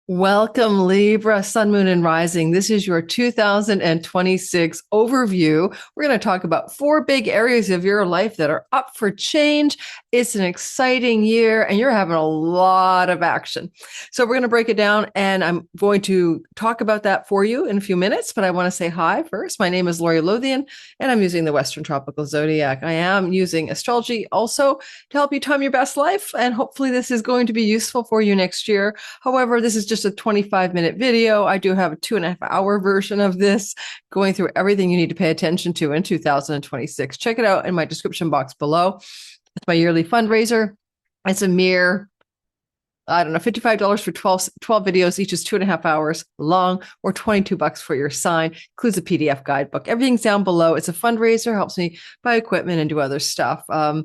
Welcome, Libra, Sun, Moon, and Rising. This is your 2026 overview. We're going to talk about four big areas of your life that are up for change. It's an exciting year, and you're having a lot of action. So we're going to break it down, and I'm going to talk about that for you in a few minutes. But I want to say hi first. My name is Lori Lothian, and I'm using the Western Tropical Zodiac. I am using astrology also to help you time your best life, and hopefully this is going to be useful for you next year. However, this is just a 25-minute video. I do have a 2.5-hour version of this going through everything you need to pay attention to in 2026. Check it out in my description box below. It's my yearly fundraiser. It's a mere, I don't know, $55 for 12 videos. Each is 2.5 hours long, or $22 for your sign. Includes a PDF guidebook. Everything's down below. It's a fundraiser, helps me buy equipment and do other stuff. A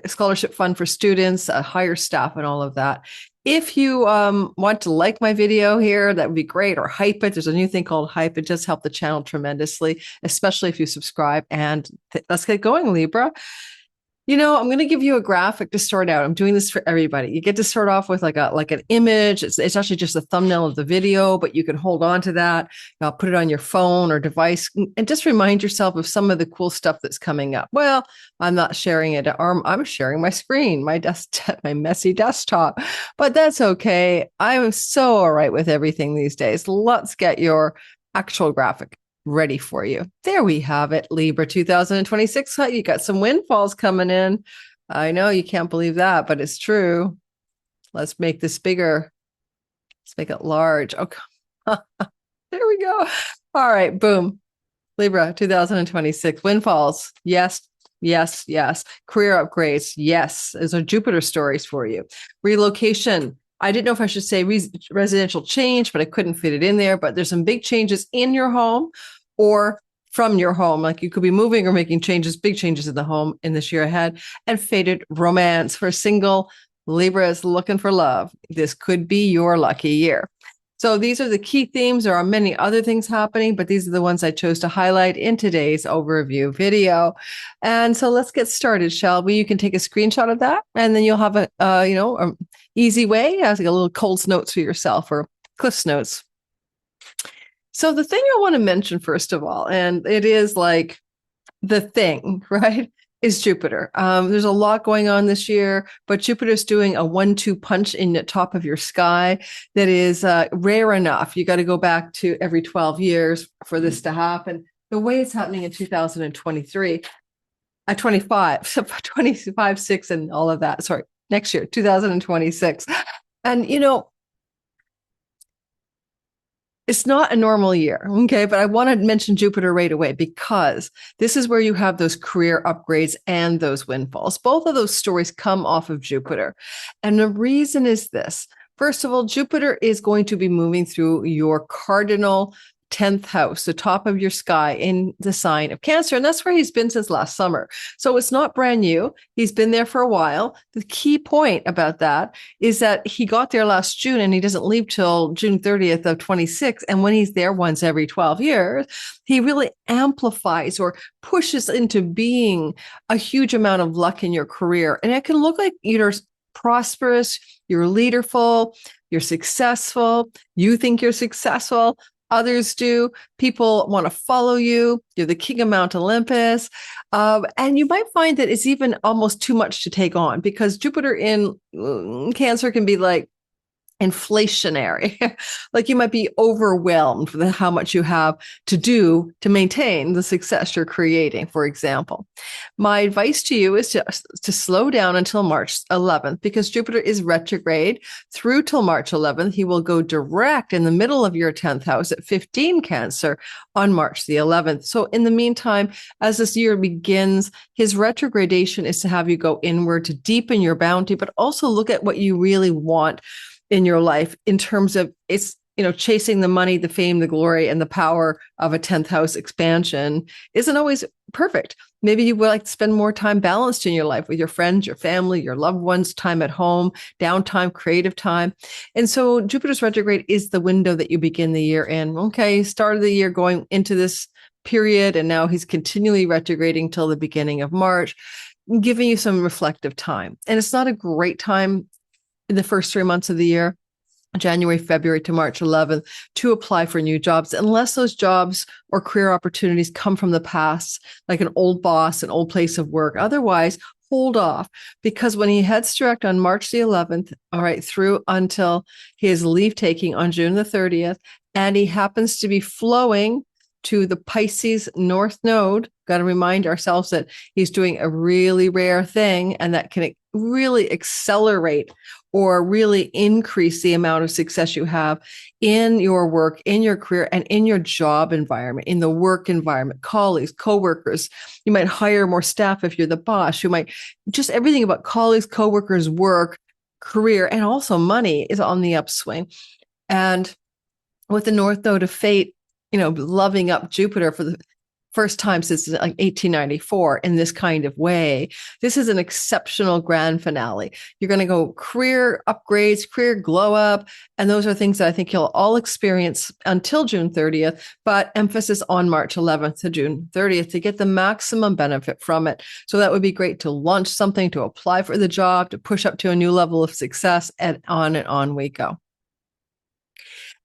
scholarship fund for students, hire staff, and all of that. If you want to like my video here, that would be great, or hype it. There's a new thing called hype. It does help the channel tremendously, especially if you subscribe. And let's get going, Libra. You know, I'm going to give you a graphic to start out. I'm doing this for everybody. You get to start off with like an image. It's actually just a thumbnail of the video, but you can hold on to that. Put it on your phone or device and just remind yourself of some of the cool stuff that's coming up. Well, I'm not sharing it. I'm sharing my screen, my messy desktop, but that's okay. I'm so all right with everything these days. Let's get your actual graphic ready for you. There we have it, Libra 2026. You got some windfalls coming in. I know you can't believe that, but it's true. Let's make this bigger. Let's make it large. Okay. There we go. All right, boom. Libra 2026 windfalls. Yes. Yes, yes. Career upgrades. Yes. Those are Jupiter stories for you. Relocation. I didn't know if I should say residential change, but I couldn't fit it in there. But there's some big changes in your home or from your home. Like you could be moving or making changes, big changes in the home in this year ahead. And fated romance for single Libras looking for love. This could be your lucky year. So these are the key themes. There are many other things happening, but these are the ones I chose to highlight in today's overview video. And so let's get started, shall we? You can take a screenshot of that, and then you'll have a easy way, as like a little Coles notes for yourself or Cliff's notes. So the thing I want to mention first of all, and it is like the thing, right, is Jupiter. There's a lot going on this year, but Jupiter's doing a 1-2 punch in the top of your sky that is rare enough. You got to go back to every 12 years for this to happen. The way it's happening in 2023, 25, 25, 6, and all of that. Sorry, next year, 2026. And, it's not a normal year, okay? But I want to mention Jupiter right away because this is where you have those career upgrades and those windfalls. Both of those stories come off of Jupiter. And the reason is this. First of all, Jupiter is going to be moving through your cardinal 10th house, the top of your sky in the sign of Cancer. And that's where he's been since last summer. So it's not brand new. He's been there for a while. The key point about that is that he got there last June and he doesn't leave till June 30th of 26. And when he's there once every 12 years, he really amplifies or pushes into being a huge amount of luck in your career. And it can look like you're prosperous, you're leaderful, you're successful, you think you're successful. Others do. People want to follow you. You're the king of Mount Olympus. And you might find that it's even almost too much to take on because Jupiter in Cancer can be like inflationary. Like you might be overwhelmed with how much you have to do to maintain the success you're creating, for example. My advice to you is to slow down until March 11th because Jupiter is retrograde through till March 11th. He will go direct in the middle of your 10th house at 15 Cancer on March the 11th. So in the meantime, as this year begins, his retrogradation is to have you go inward to deepen your bounty, but also look at what you really want in your life in terms of it's, chasing the money, the fame, the glory, and the power of a 10th house expansion isn't always perfect. Maybe you would like to spend more time balanced in your life with your friends, your family, your loved ones, time at home, downtime, creative time. And so Jupiter's retrograde is the window that you begin the year in. Okay, start of the year going into this period, and now he's continually retrograding till the beginning of March, giving you some reflective time. And it's not a great time in the first 3 months of the year. January, February to March 11th to apply for new jobs, unless those jobs or career opportunities come from the past, like an old boss, an old place of work. Otherwise, hold off, because when he heads direct on March the 11th, all right, through until his leave taking on June the 30th, and he happens to be flowing to the Pisces North Node, got to remind ourselves that he's doing a really rare thing, and that can really accelerate or really increase the amount of success you have in your work, in your career, and in your job environment, in the work environment, colleagues, coworkers. You might hire more staff if you're the boss. You might just everything about colleagues, coworkers, work, career, and also money is on the upswing. And with the North Node of Fate, loving up Jupiter for the first time since like 1894 in this kind of way, this is an exceptional grand finale. You're going to go career upgrades, career glow up, and those are things that I think you'll all experience until June 30th, but emphasis on March 11th to June 30th to get the maximum benefit from it. So that would be great to launch something, to apply for the job, to push up to a new level of success, and on we go.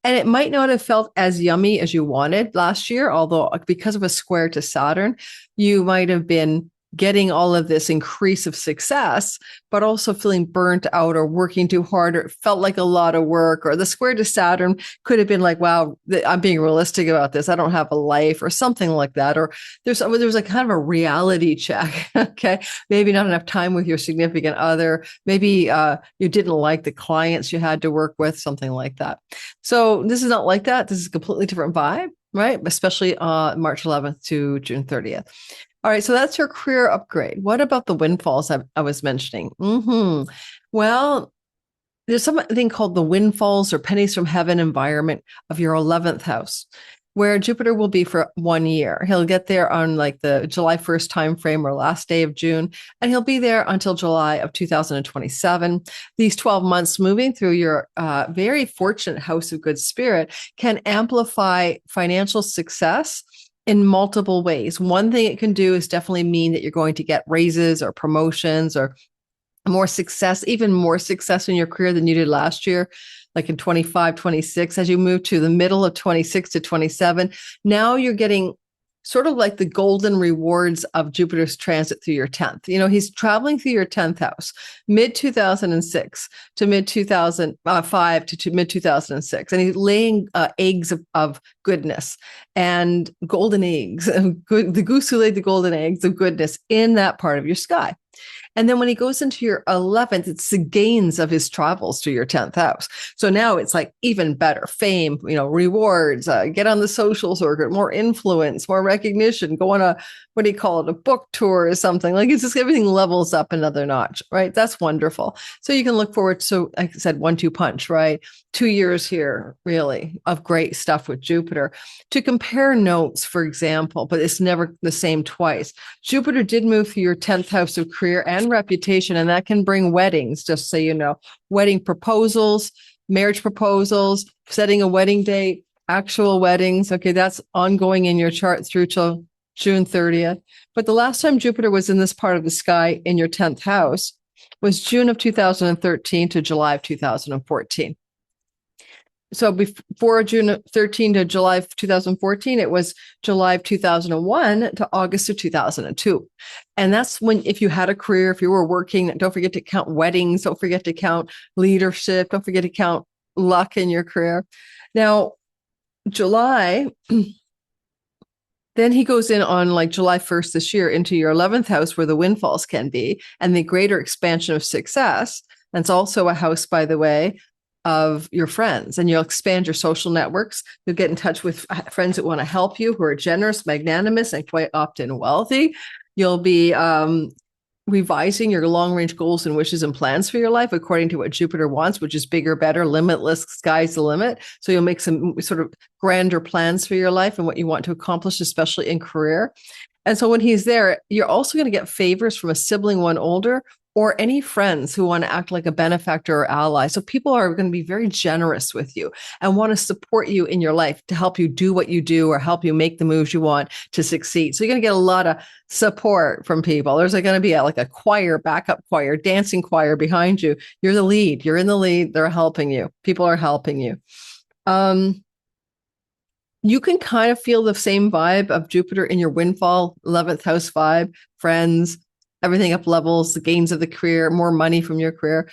And it might not have felt as yummy as you wanted last year, although because of a square to Saturn, you might have been getting all of this increase of success, but also feeling burnt out or working too hard, or it felt like a lot of work, or the square to Saturn could have been like, wow, I'm being realistic about this. I don't have a life, or something like that. Or there was like kind of a reality check. Okay. Maybe not enough time with your significant other. Maybe you didn't like the clients you had to work with, something like that. So this is not like that. This is a completely different vibe, right? Especially March 11th to June 30th. All right, so that's your career upgrade. What about the windfalls I was mentioning? Well, there's something called the windfalls or pennies from heaven environment of your 11th house, where Jupiter will be for 1 year. He'll get there on like the July 1st timeframe or last day of June, and he'll be there until July of 2027. These 12 months moving through your very fortunate house of good spirit can amplify financial success in multiple ways. One thing it can do is definitely mean that you're going to get raises or promotions or more success, even more success in your career than you did last year, like in 25, 26. As you move to the middle of 26 to 27, now you're getting sort of like the golden rewards of Jupiter's transit through your 10th. He's traveling through your 10th house, mid-2006 to mid-2005 to mid-2006. And he's laying eggs of goodness and golden eggs, the goose who laid the golden eggs of goodness in that part of your sky. And then when he goes into your 11th, it's the gains of his travels to your 10th house. So now it's like even better fame, rewards, get on the social circuit, more influence, more recognition, go on a book tour or something. Like it's just everything levels up another notch, right? That's wonderful. So you can look forward to, like I said, 1-2 punch, right? 2 years here, really, of great stuff with Jupiter. To compare notes, for example, but it's never the same twice. Jupiter did move through your 10th house of career and reputation, and that can bring weddings, just so you know, wedding proposals, marriage proposals, setting a wedding date, actual weddings. Okay, that's ongoing in your chart through till June 30th. But the last time Jupiter was in this part of the sky in your 10th house was June of 2013 to July of 2014. So before June 13 to July of 2014, it was July of 2001 to August of 2002. And that's when, if you had a career, if you were working, don't forget to count weddings, don't forget to count leadership, don't forget to count luck in your career. Now, July, then he goes in on like July 1st this year into your 11th house where the windfalls can be and the greater expansion of success. And it's also a house, by the way, of your friends, and you'll expand your social networks. You'll get in touch with friends that want to help you, who are generous, magnanimous, and quite often wealthy. You'll be revising your long-range goals and wishes and plans for your life according to what Jupiter wants, which is bigger, better, limitless, sky's the limit. So you'll make some sort of grander plans for your life and what you want to accomplish, especially in career. And so when he's there, you're also going to get favors from a sibling, one older, or any friends who want to act like a benefactor or ally. So people are going to be very generous with you and want to support you in your life to help you do what you do or help you make the moves you want to succeed. So you're going to get a lot of support from people. There's going to be like a choir, backup choir, dancing choir behind you. You're the lead. You're in the lead. They're helping you. People are helping you. You can kind of feel the same vibe of Jupiter in your windfall, 11th house vibe, friends, everything up levels, the gains of the career, more money from your career,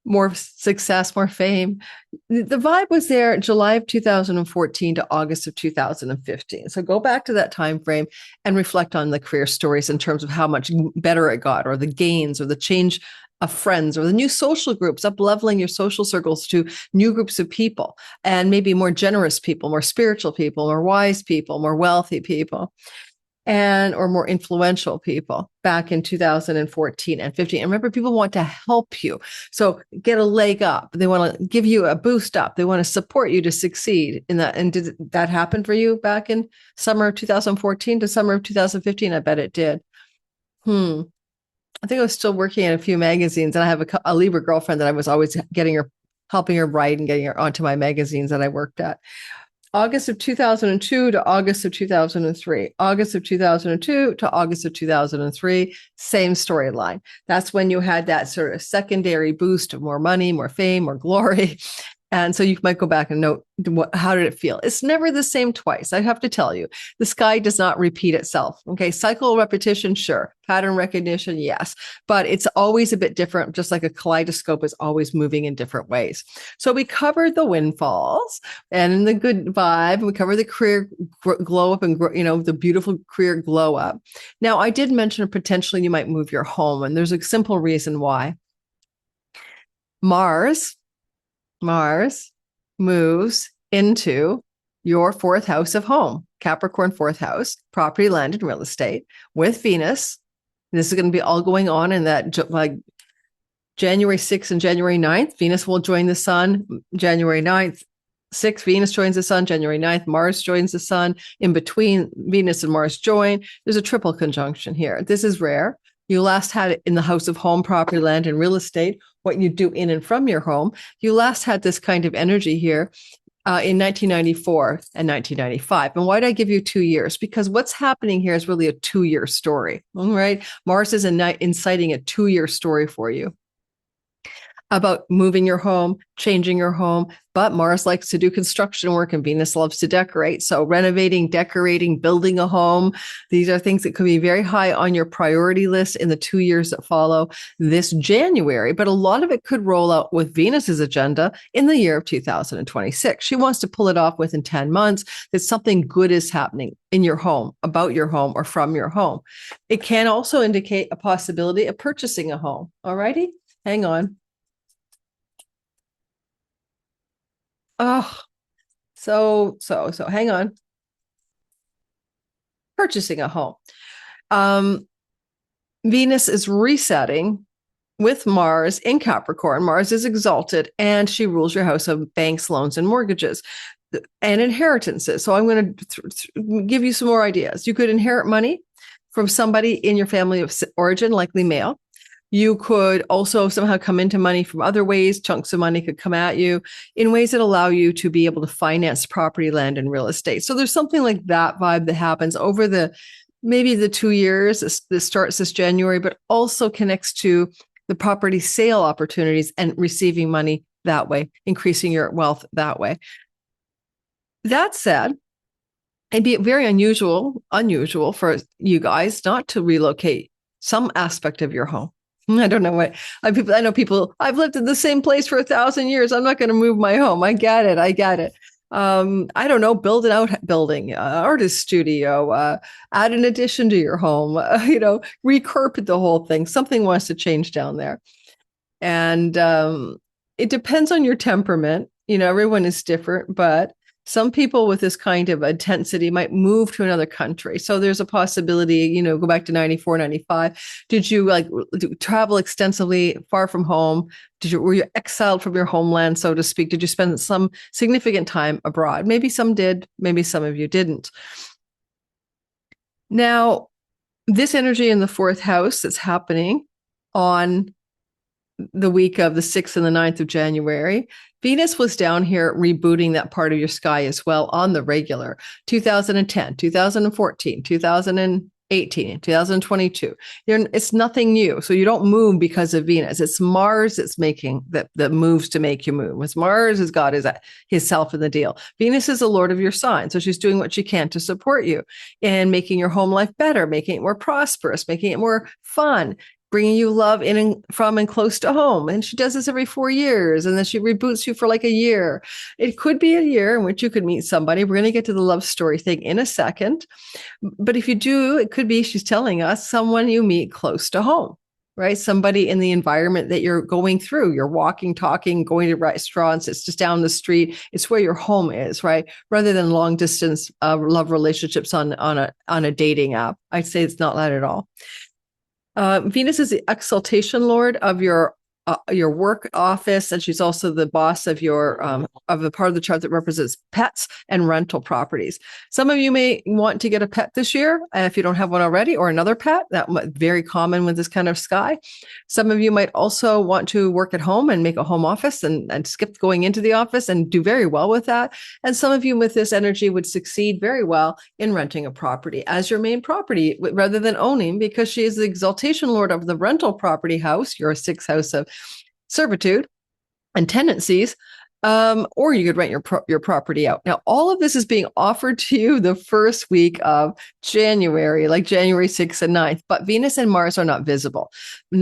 more success, more fame. The vibe was there July of 2014 to August of 2015. So go back to that time frame and reflect on the career stories in terms of how much better it got, or the gains, or the change of friends, or the new social groups, up leveling your social circles to new groups of people, and maybe more generous people, more spiritual people, more wise people, more wealthy people, or more influential people back in 2014 and 15. And remember, people want to help you. So get a leg up. They want to give you a boost up. They want to support you to succeed in that. And did that happen for you back in summer of 2014 to summer of 2015? I bet it did. I think I was still working in a few magazines, and I have a Libra girlfriend that I was always helping her write and getting her onto my magazines that I worked at. August of 2002 to August of 2003, August of 2002 to August of 2003, same storyline. That's when you had that sort of secondary boost of more money, more fame, more glory. And so you might go back and note, how did it feel? It's never the same twice. I have to tell you, the sky does not repeat itself. Okay. Cycle repetition, sure. Pattern recognition, yes. But it's always a bit different, just like a kaleidoscope is always moving in different ways. So we covered the windfalls and the good vibe. We covered the career glow up and, the beautiful career glow up. Now, I did mention potentially you might move your home, and there's a simple reason why. Mars moves into your fourth house of home, Capricorn fourth house, property, land, and real estate, with Venus. This is going to be all going on in that, like, January 6th and January 9th. Venus will join the sun January 9th. 6th, Venus joins the sun. January 9th, Mars joins the sun. In between, Venus and Mars join. There's a triple conjunction here. This is rare. You last had it in the house of home, property, land, and real estate, what you do in and from your home. You last had this kind of energy here in 1994 and 1995. And why did I give you 2 years? Because what's happening here is really a 2-year story, all right? Mars is inciting a 2-year story for you about moving your home, changing your home. But Mars likes to do construction work and Venus loves to decorate. So renovating, decorating, building a home, these are things that could be very high on your priority list in the 2 years that follow this January. But a lot of it could roll out with Venus's agenda in the year of 2026. She wants to pull it off within 10 months, that something good is happening in your home, about your home, or from your home. It can also indicate a possibility of purchasing a home. All righty, hang on. Oh, so hang on. Purchasing a home. Venus is resetting with Mars in Capricorn. Mars is exalted, and she rules your house of banks, loans, and mortgages and inheritances. So I'm going to give you some more ideas. You could inherit money from somebody in your family of origin, likely male. You could also somehow come into money from other ways. Chunks of money could come at you in ways that allow you to be able to finance property, land, and real estate. So there's something like that vibe that happens over maybe the 2 years. This starts this January, but also connects to the property sale opportunities and receiving money that way, increasing your wealth that way. That said, it'd be very unusual for you guys not to relocate some aspect of your home. I don't know what I know people. I've lived in the same place for 1,000 years. I'm not going to move my home. I get it. I don't know. Build an outbuilding, artist studio, add an addition to your home. Recarpet the whole thing. Something wants to change down there, and it depends on your temperament. Everyone is different, but some people with this kind of intensity might move to another country. So there's a possibility, go back to 94, 95. Did you travel extensively far from home? Were you exiled from your homeland, so to speak? Did you spend some significant time abroad? Maybe some did, maybe some of you didn't. Now, this energy in the fourth house that's happening on the week of the 6th and the 9th of January. Venus was down here rebooting that part of your sky as well on the regular. 2010, 2014, 2018, 2022. It's nothing new. So you don't move because of Venus. It's Mars that's making that moves to make you move. It's Mars has got his self in the deal. Venus is the Lord of your sign. So she's doing what she can to support you and making your home life better, making it more prosperous, making it more fun, bringing you love in and from and close to home. And she does this every 4 years. And then she reboots you for like a year. It could be a year in which you could meet somebody. We're going to get to the love story thing in a second. But if you do, it could be, she's telling us, someone you meet close to home, right? Somebody in the environment that you're going through. You're walking, talking, going to restaurants. It's just down the street. It's where your home is, right? Rather than long distance love relationships on a dating app. I'd say it's not that at all. Venus is the exaltation lord of your work office, and she's also the boss of your of the part of the chart that represents pets and rental properties. Some of you may want to get a pet this year if you don't have one already, or another pet. That's very common with this kind of sky. Some of you might also want to work at home and make a home office and skip going into the office and do very well with that. And some of you with this energy would succeed very well in renting a property as your main property rather than owning, because she is the exaltation lord of the rental property house, your 6th house of servitude and tenancies, or you could rent your property out. Now, all of this is being offered to you the first week of January, like January 6th and 9th, but Venus and Mars are not visible.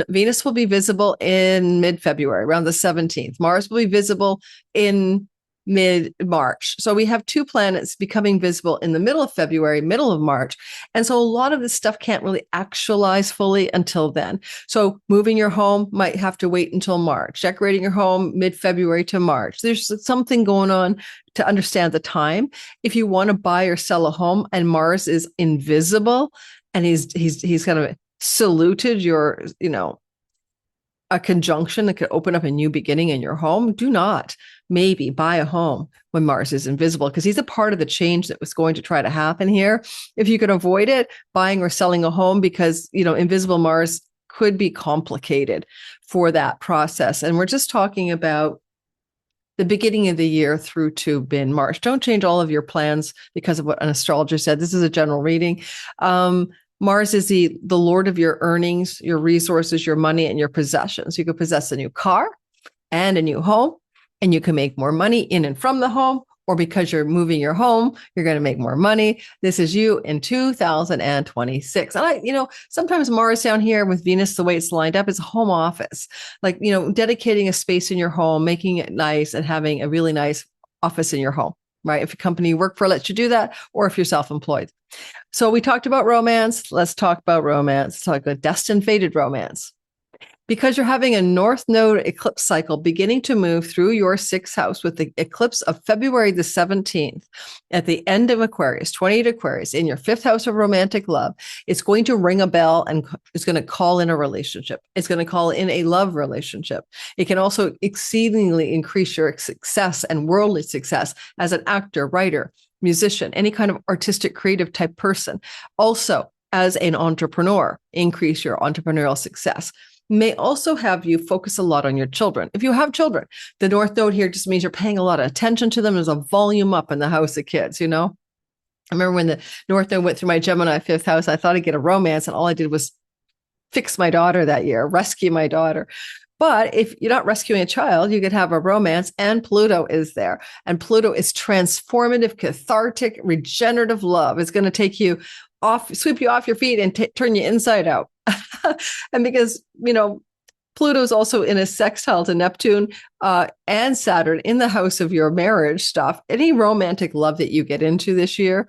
Venus will be visible in mid-February, around the 17th. Mars will be visible in mid-March. So we have 2 planets becoming visible in the middle of February, middle of March. And so a lot of this stuff can't really actualize fully until then. So moving your home might have to wait until March. Decorating your home mid-February to March. There's something going on to understand the time. If you want to buy or sell a home and Mars is invisible and he's kind of saluted your, a conjunction that could open up a new beginning in your home, do not maybe buy a home when Mars is invisible, because he's a part of the change that was going to try to happen here. If you could avoid it, buying or selling a home, because, invisible Mars could be complicated for that process. And we're just talking about the beginning of the year through to mid-March. Don't change all of your plans because of what an astrologer said. This is a general reading. Mars is the lord of your earnings, your resources, your money, and your possessions. You could possess a new car and a new home, and you can make more money in and from the home, or because you're moving your home, you're going to make more money. This is you in 2026. And sometimes Mars down here with Venus, the way it's lined up, is a home office, like, dedicating a space in your home, making it nice and having a really nice office in your home, right? If a company you work for lets you do that, or if you're self-employed. So we talked about romance. Let's talk about romance. Let's talk about destined fated romance. Because you're having a North Node eclipse cycle beginning to move through your 6th house with the eclipse of February the 17th at the end of Aquarius, 28 Aquarius, in your 5th house of romantic love, it's going to ring a bell and it's going to call in a relationship. It's going to call in a love relationship. It can also exceedingly increase your success and worldly success as an actor, writer, musician, any kind of artistic, creative type person. Also, as an entrepreneur, increase your entrepreneurial success. May also have you focus a lot on your children. If you have children, the North Node here just means you're paying a lot of attention to them. There's a volume up in the house of kids, I remember when the North Node went through my Gemini 5th house, I thought I'd get a romance, and all I did was fix my daughter that year, rescue my daughter. But if you're not rescuing a child, you could have a romance, and Pluto is there. And Pluto is transformative, cathartic, regenerative love. It's going to take you off, sweep you off your feet and turn you inside out. And because, Pluto's also in a sextile to Neptune and Saturn in the house of your marriage stuff, any romantic love that you get into this year,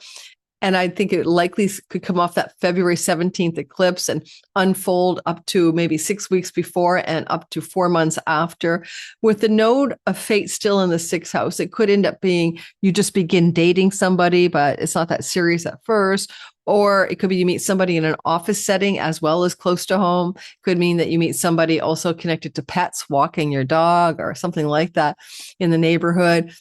and I think it likely could come off that February 17th eclipse and unfold up to maybe 6 weeks before and up to 4 months after. With the node of fate still in the 6th house, it could end up being you just begin dating somebody, but it's not that serious at first. Or it could be you meet somebody in an office setting as well as close to home. Could mean that you meet somebody also connected to pets, walking your dog or something like that in the neighborhood.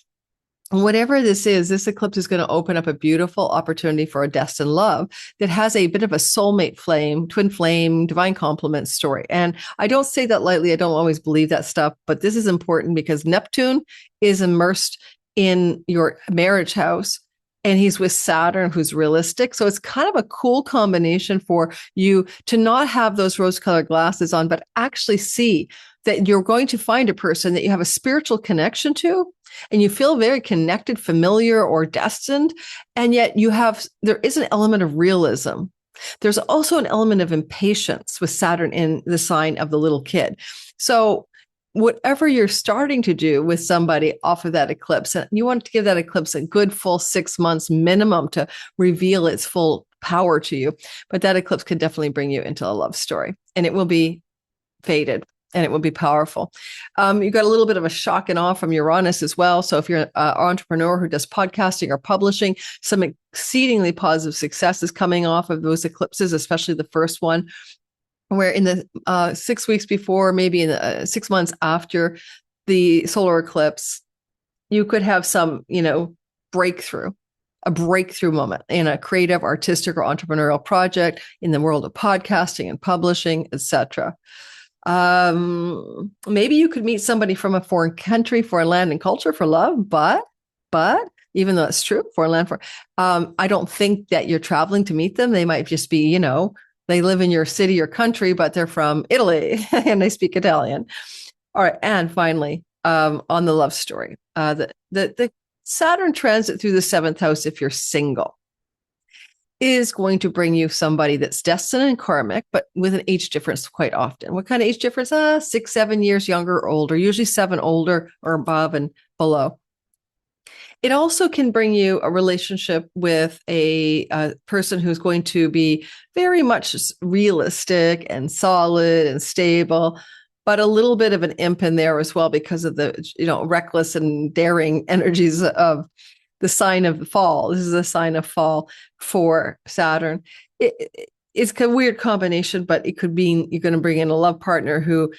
whatever this is, this eclipse is going to open up a beautiful opportunity for a destined love that has a bit of a soulmate flame, twin flame, divine complement story. And I don't say that lightly. I don't always believe that stuff, but this is important because Neptune is immersed in your marriage house and he's with Saturn, who's realistic. So it's kind of a cool combination for you to not have those rose-colored glasses on, but actually see that you're going to find a person that you have a spiritual connection to, and you feel very connected, familiar, or destined. And yet there is an element of realism. There's also an element of impatience with Saturn in the sign of the little kid. So whatever you're starting to do with somebody off of that eclipse, and you want to give that eclipse a good full 6 months minimum to reveal its full power to you. But that eclipse could definitely bring you into a love story, and it will be fated. And it will be powerful. You got a little bit of a shock and awe from Uranus as well. So if you're an entrepreneur who does podcasting or publishing, some exceedingly positive success is coming off of those eclipses, especially the first one, where in the 6 weeks before, maybe in the 6 months after the solar eclipse, you could have some, breakthrough. A breakthrough moment in a creative, artistic, or entrepreneurial project in the world of podcasting and publishing, etc. Maybe you could meet somebody from a foreign country, foreign land and culture for love, but even though it's true, foreign land I don't think that you're traveling to meet them. They might just be, they live in your city or country, but they're from Italy and they speak Italian. All right. And finally, on the love story, the Saturn transit through the 7th house, if you're single, is going to bring you somebody that's destined and karmic, but with an age difference quite often. What kind of age difference? 6, 7 years younger or older, usually 7 older or above and below. It also can bring you a relationship with a person who's going to be very much realistic and solid and stable, but a little bit of an imp in there as well because of the reckless and daring energies of the sign of fall. This is a sign of fall for Saturn. It's a weird combination, but it could mean you're going to bring in a love partner who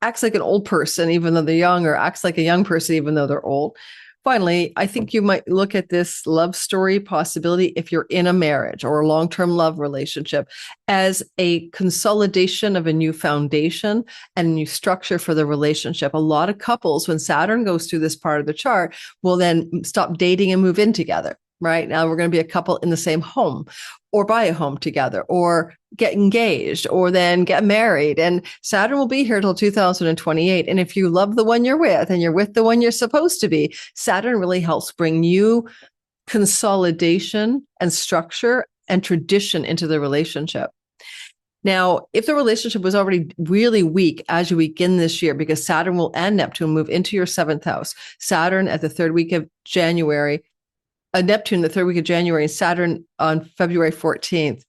acts like an old person, even though they're young, or acts like a young person, even though they're old. Finally, I think you might look at this love story possibility, if you're in a marriage or a long-term love relationship, as a consolidation of a new foundation and a new structure for the relationship. A lot of couples, when Saturn goes through this part of the chart, will then stop dating and move in together. Right now, we're going to be a couple in the same home, or buy a home together, or get engaged, or then get married. And Saturn will be here till 2028. And if you love the one you're with and you're with the one you're supposed to be, Saturn really helps bring you consolidation and structure and tradition into the relationship. Now, if the relationship was already really weak as you begin this year, because Saturn and Neptune move into your 7th house, Saturn at the 3rd week of January, Neptune the 3rd week of January, and Saturn on February 14th.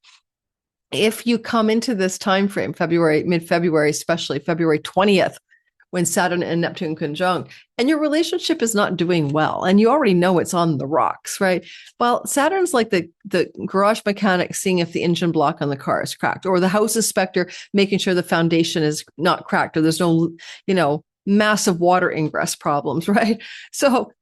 If you come into this time frame, mid-February, especially February 20th, when Saturn and Neptune conjunct, and your relationship is not doing well, and you already know it's on the rocks, right? Well, Saturn's like the garage mechanic seeing if the engine block on the car is cracked, or the house inspector making sure the foundation is not cracked, or there's no, massive water ingress problems, right? So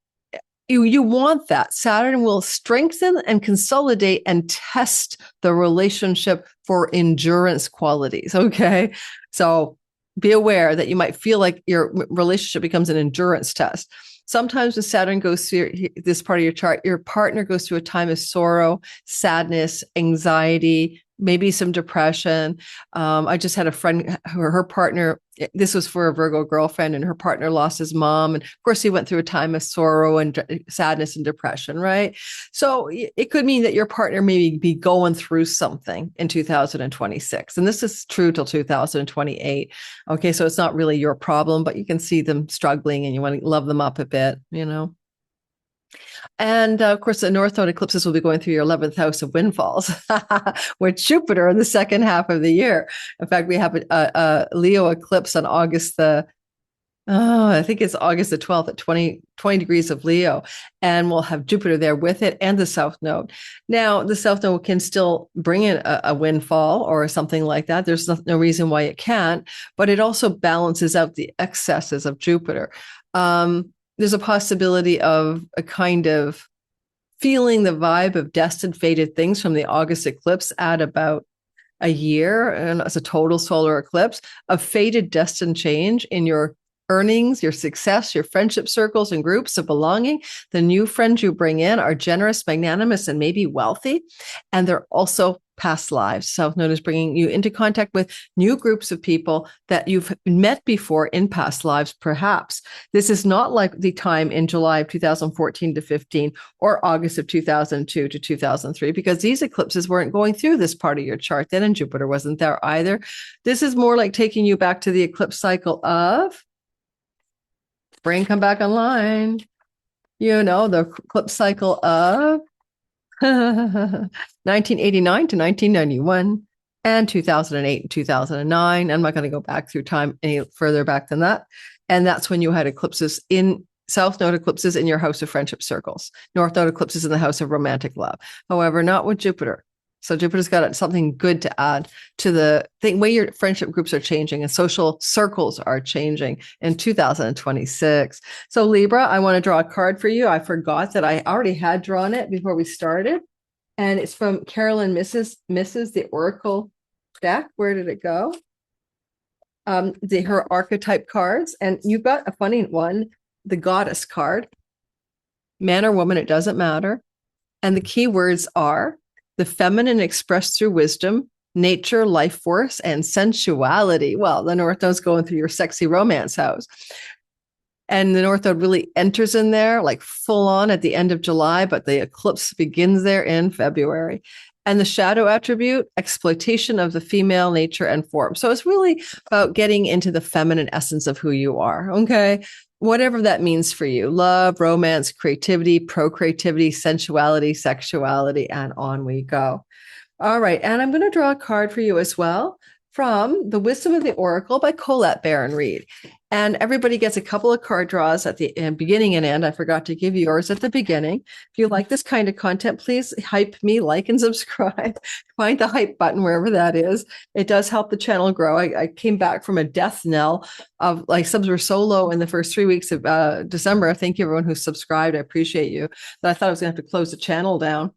you want that. Saturn will strengthen and consolidate and test the relationship for endurance qualities. Okay. So be aware that you might feel like your relationship becomes an endurance test. Sometimes when Saturn goes through this part of your chart, your partner goes through a time of sorrow, sadness, anxiety, maybe some depression. I just had a friend, her partner, this was for a Virgo girlfriend, and her partner lost his mom. And of course, he went through a time of sorrow and sadness and depression, right? So it could mean that your partner may be going through something in 2026. And this is true till 2028. Okay, so it's not really your problem, but you can see them struggling and you want to love them up a bit, And of course, the North Node eclipses will be going through your 11th house of windfalls with Jupiter in the second half of the year. In fact, we have a Leo eclipse on I think it's August the 12th at 20 degrees of Leo. And we'll have Jupiter there with it and the South Node. Now, the South Node can still bring in a windfall or something like that. There's no reason why it can't, but it also balances out the excesses of Jupiter. there's a possibility of a kind of feeling the vibe of destined, fated things from the August eclipse at about a year, and as a total solar eclipse, of fated, destined change in your earnings, your success, your friendship circles and groups of belonging. The new friends you bring in are generous, magnanimous, and maybe wealthy. And they're also past lives. South Node is bringing you into contact with new groups of people that you've met before in past lives, perhaps. This is not like the time in July of 2014 to 15 or August of 2002 to 2003, because these eclipses weren't going through this part of your chart then, and Jupiter wasn't there either. This is more like taking you back to the eclipse cycle of spring, come back online. You know, the eclipse cycle of 1989 to 1991 and 2008 and 2009. I'm not going to go back through time any further back than that. And that's when you had eclipses in South Node eclipses in your house of friendship circles, North Node eclipses in the house of romantic love. However, not with Jupiter. So Jupiter's got something good to add to the way your friendship groups are changing and social circles are changing in 2026. So Libra, I want to draw a card for you. I forgot that I already had drawn it before we started. And it's from Carolyn Mrs. the Oracle deck. Where did it go? Her archetype cards. And you've got a funny one, the Goddess card. Man or woman, it doesn't matter. And the key words are the feminine expressed through wisdom, nature, life force, and sensuality. Well, the North Node's going through your sexy romance house. And the North Node really enters in there like full on at the end of July, but the eclipse begins there in February. And the shadow attribute, exploitation of the female nature and form. So it's really about getting into the feminine essence of who you are. Okay. Whatever that means for you, love, romance, creativity, procreativity, sensuality, sexuality, and on we go. All right. And I'm going to draw a card for you as well from The Wisdom of the Oracle by Colette Baron Reed. And everybody gets a couple of card draws at the beginning and end. I forgot to give yours at the beginning. If you like this kind of content, please hype me, like, and subscribe. Find the hype button wherever that is. It does help the channel grow. I came back from a death knell of like subs were so low in the first 3 weeks of December. Thank you everyone who subscribed. I appreciate you. But I thought I was going to have to close the channel down.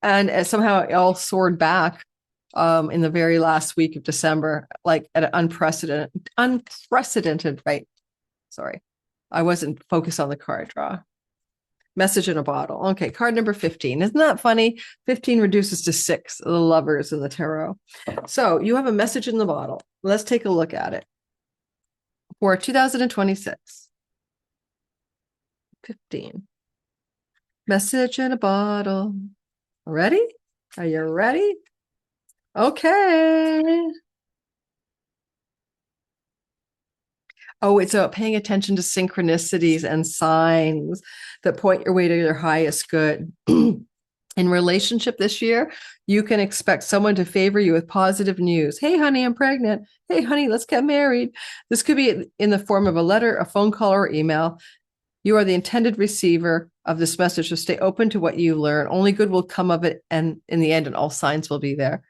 And somehow it all soared back in the very last week of December, like at an unprecedented rate. Sorry, I wasn't focused on the card draw. Message in a bottle. Okay, card number 15. Isn't that funny? 15 reduces to 6, the lovers in the tarot. So you have a message in the bottle. Let's take a look at it. For 2026. 15. Message in a bottle. Ready? Are you ready? Okay. Oh, it's about paying attention to synchronicities and signs that point your way to your highest good. In relationship this year, you can expect someone to favor you with positive news. Hey, honey, I'm pregnant. Hey, honey, let's get married. This could be in the form of a letter, a phone call, or email. You are the intended receiver of this message, so stay open to what you learn. Only good will come of it, and in the end, and all signs will be there.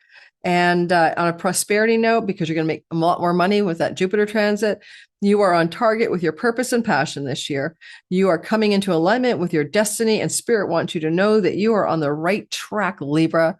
And on a prosperity note, because you're going to make a lot more money with that Jupiter transit, you are on target with your purpose and passion this year. You are coming into alignment with your destiny, and Spirit wants you to know that you are on the right track, Libra.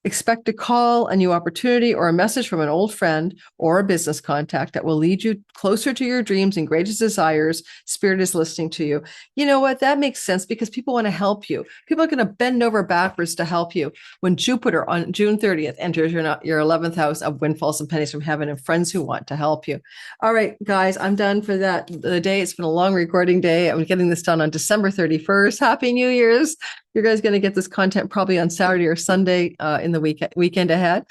Expect a call, a new opportunity, or a message from an old friend or a business contact that will lead you closer to your dreams and greatest desires. Spirit is listening to you. You know what? That makes sense because people want to help you. People are going to bend over backwards to help you. When Jupiter on June 30th enters your 11th house of windfalls and pennies from heaven and friends who want to help you. All right, guys, I'm done for the day. It's been a long recording day. I'm getting this done on December 31st. Happy New Year's. You guys going to get this content probably on Saturday or Sunday in the weekend ahead.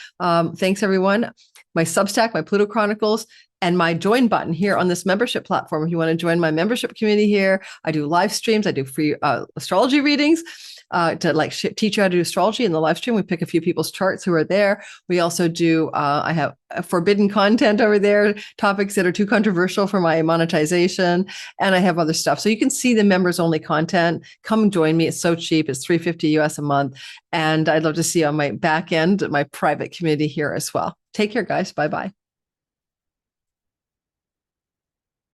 Thanks, everyone. My Substack, my Pluto Chronicles, and my join button here on this membership platform. If you want to join my membership community here, I do live streams. I do free astrology readings to teach you how to do astrology in the live stream. We pick a few people's charts who are there. We also do, I have forbidden content over there, topics that are too controversial for my monetization. And I have other stuff. So you can see the members only content. Come join me. It's so cheap. It's $350 US a month. And I'd love to see you on my back end, my private community here as well. Take care, guys. Bye-bye.